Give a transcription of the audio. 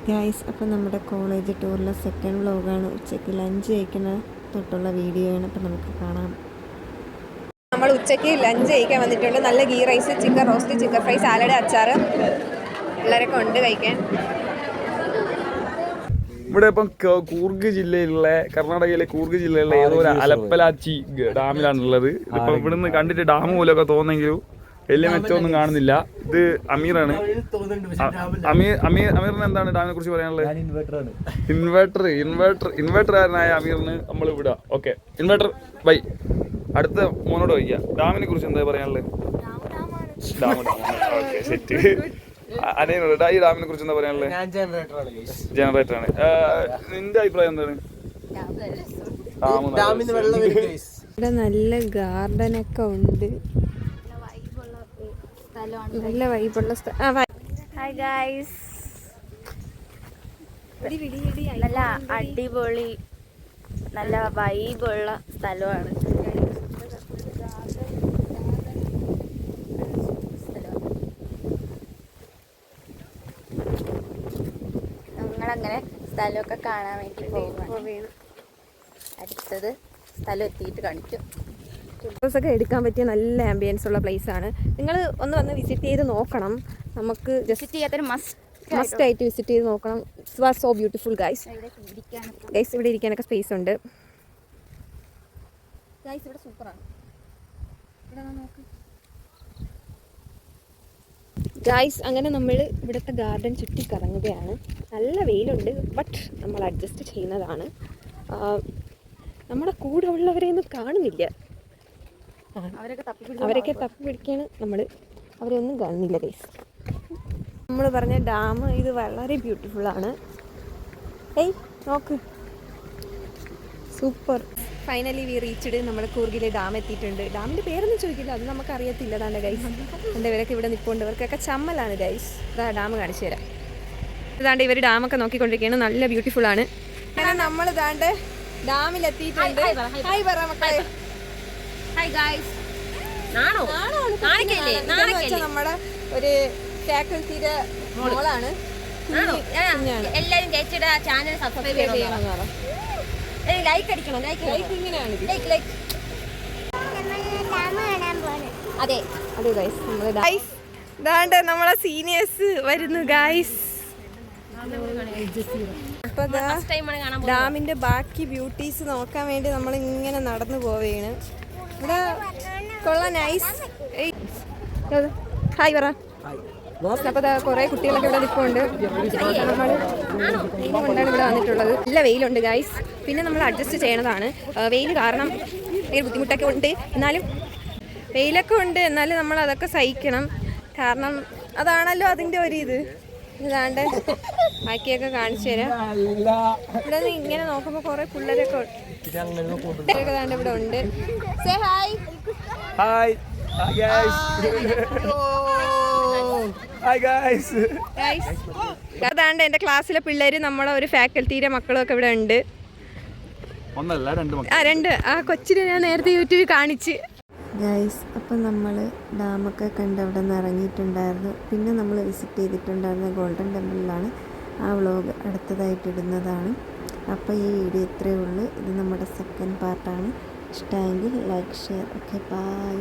Guys, അപ്പോൾ നമ്മുടെ college ടൂറിലെ second വ്ലോഗാണ്. ഉച്ചയ്ക്ക് ലഞ്ച് കഴിക്കുന്ന തൊട്ടുള്ള വീഡിയോ ആണ്. അപ്പോൾ നമുക്ക് കാണാം. നമ്മൾ ഉച്ചയ്ക്ക് ലഞ്ച് കഴിക്കാൻ വന്നിട്ടുണ്ട്. നല്ല ghee rice, chicken roast, chicken fry, salad, അച്ചാർ പിള്ളേരൊക്കെ ഉണ്ട് കഴിക്കാൻ. ഇവിടെ ഇപ്പം കൂർഗ് ജില്ലയിലുള്ള കർണാടകയിലെ കൂർഗ് ജില്ലയിലുള്ള ഏതോ ഒരു അലപ്പലാച്ചി ഡാമിലാണുള്ളത്. ഇതിപ്പോൾ ഇവിടുന്ന് കണ്ടിട്ട് ഡാം പോലെയൊക്കെ തോന്നെങ്കിലും വലിയ മെച്ചമൊന്നും കാണുന്നില്ല. ഇത് അമീറാണ്. അമീറിന് എന്താണ് ഡാമിനെ കുറിച്ച് പറയാനുള്ളത്? ഇൻവേർട്ടറുകാരനായ അമീറിന് നമ്മൾ വിടാം. Okay, inverter bye. അടുത്ത മോനോട് വയ്ക്കാം. ഡാമിനെ കുറിച്ച് എന്താ പറയാനുള്ളത്? Dam okay, set. അനേനോട് ഈ ഡാമിനെ കുറിച്ച് എന്താ പറയാനുള്ളത്? ജനറേറ്റർ ആണ്. നിന്റെ അഭിപ്രായം എന്താണ്? ഇവിടെ നല്ല ഗാർഡനൊക്കെ ഉണ്ട്. നല്ല വൈബുള്ള സ്ഥലം. ഹായ് ഗൈസ്, നല്ല അടിപൊളി നല്ല വൈബുള്ള സ്ഥലമാണ്. ഞങ്ങളങ്ങനെ സ്ഥലമൊക്കെ കാണാൻ വേണ്ടി പോകുകയാണ്. അടുത്തത് സ്ഥലം എത്തിയിട്ട് കാണിക്കും. ഫോട്ടോസൊക്കെ എടുക്കാൻ പറ്റിയ നല്ല ആംബിയൻസ് ഉള്ള പ്ലേസ് ആണ്. നിങ്ങൾ ഒന്ന് വന്ന് വിസിറ്റ് ചെയ്ത് നോക്കണം. നമുക്ക് വിസിറ്റ് ചെയ്യാത്തൊരു മസ്റ്റ് ആയിട്ട് വിസിറ്റ് ചെയ്ത് നോക്കണം. It's was so beautiful guys. ഇവിടെ ഇരിക്കാനൊക്കെ സ്പേസ് ഉണ്ട് ഗൈസ്. ഇവിടെ സൂപ്പറാണ്. ഗൈസ്, അങ്ങനെ നമ്മൾ ഇവിടുത്തെ ഗാർഡൻ ചുറ്റി കറങ്ങുകയാണ്. നല്ല വെയിലുണ്ട്, ബട്ട് നമ്മൾ അഡ്ജസ്റ്റ് ചെയ്യുന്നതാണ്. നമ്മുടെ കൂടെ ഉള്ളവരെയൊന്നും കാണുന്നില്ല. അവരൊക്കെ തപ്പി പിടിക്കാണ്. നമ്മൾ അവരെയൊന്നും കാണുന്നില്ല ഗൈസ്. നമ്മൾ പറഞ്ഞ ഡാം ഇത് വളരെ ബ്യൂട്ടിഫുള്ളാണ്. ഏയ് നോക്ക്, സൂപ്പർ. Finally we reached. നമ്മുടെ കൂർഗിലെ ഡാം എത്തിയിട്ടുണ്ട്. ഡാമിൻ്റെ പേരൊന്നും ചോദിക്കില്ല, അത് നമുക്ക് അറിയത്തില്ല. അതാണ്ട് ഗൈസ്, എൻ്റെ ഇവരൊക്കെ ഇവിടെ നിൽപ്പുണ്ട്. ഇവർക്കൊക്കെ ചമ്മലാണ് ഗൈസ്. ഇതാ ഡാം കാണിച്ചു തരാം. ഇതാണ്ട് ഇവർ ഡാമൊക്കെ നോക്കിക്കൊണ്ടിരിക്കുകയാണ്. നല്ല ബ്യൂട്ടിഫുള്ളാണ്. അങ്ങനെ നമ്മൾ ഇതാണ്ട് ഡാമിലെത്തിയിട്ടുണ്ട്. ഹായ് പറ മക്കളെ. നമ്മുടെ ഒരു ഫാക്കൽറ്റിയുടെ മോളാണ്. എല്ലാരും ചേച്ചിയുടെ ചാനൽ സബ്സ്ക്രൈബ് ചെയ്യണം. ലൈക്ക് അടിക്കണം. ലൈക്ക് ഇങ്ങനെയാണ്. അതെ അതെ ഗൈസ്, നമ്മൾ ഗൈസ് ഇതാണ്ട് നമ്മളെ സീനിയേഴ്സ് വരുന്നു ഗൈസ്. അപ്പൊ ഡാമിന്റെ ബാക്കി ബ്യൂട്ടീസ് നോക്കാൻ വേണ്ടി നമ്മൾ ഇങ്ങനെ നടന്നു പോവുകയാണ്. ഇവിടെ കൊള്ളാം, നൈസ്. ഹായ് പറ. അപ്പോൾ കുറേ കുട്ടികളൊക്കെ ഇവിടെ നിൽപ്പുണ്ട്. നമ്മൾ കൊണ്ടാണ് ഇവിടെ വന്നിട്ടുള്ളത്. നല്ല വെയിലുണ്ട് ഗൈസ്. പിന്നെ നമ്മൾ അഡ്ജസ്റ്റ് ചെയ്യണതാണ്. വെയിൽ കാരണം ഭയങ്കര ബുദ്ധിമുട്ടൊക്കെ ഉണ്ട്. എന്നാലും വെയിലൊക്കെ ഉണ്ട്, എന്നാലും നമ്മൾ അതൊക്കെ സഹിക്കണം. കാരണം അതാണല്ലോ അതിൻ്റെ ഒരു ഇത്. ഇതാണ്ട് ബാക്കിയൊക്കെ കാണിച്ചു തരാം. ഇവിടെ നിന്ന് ഇങ്ങനെ നോക്കുമ്പോൾ കുറേ പിള്ളേരൊക്കെ ഇതാണ്ട് ഇവിടെ ഉണ്ട്. Say hi. ഹായ് അതാണ്ട് എൻ്റെ ക്ലാസ്സിലെ പിള്ളേര്, നമ്മളെ ഒരു ഫാക്കൽറ്റിയുടെ മക്കളും ഒക്കെ ഇവിടെ ഉണ്ട്. രണ്ട് ആ കൊച്ചിനെ ഞാൻ നേരത്തെ യൂട്യൂബിൽ കാണിച്ച് ഗൈസ്. അപ്പം നമ്മൾ ഡാമൊക്കെ കണ്ട് അവിടെ നിന്ന് ഇറങ്ങിയിട്ടുണ്ടായിരുന്നു. പിന്നെ നമ്മൾ വിസിറ്റ് ചെയ്തിട്ടുണ്ടായിരുന്ന ഗോൾഡൻ ടെമ്പിളിലാണ്. ആ വ്ളോഗ് അടുത്തതായിട്ട് ഇടുന്നതാണ്. അപ്പോൾ ഈ വീഡിയോ ഇത്രയേ ഉള്ളൂ. ഇത് നമ്മുടെ സെക്കൻഡ് പാർട്ടാണ്. ഇഷ്ടമെങ്കിൽ ലൈക്ക്, ഷെയർ. Okay, by.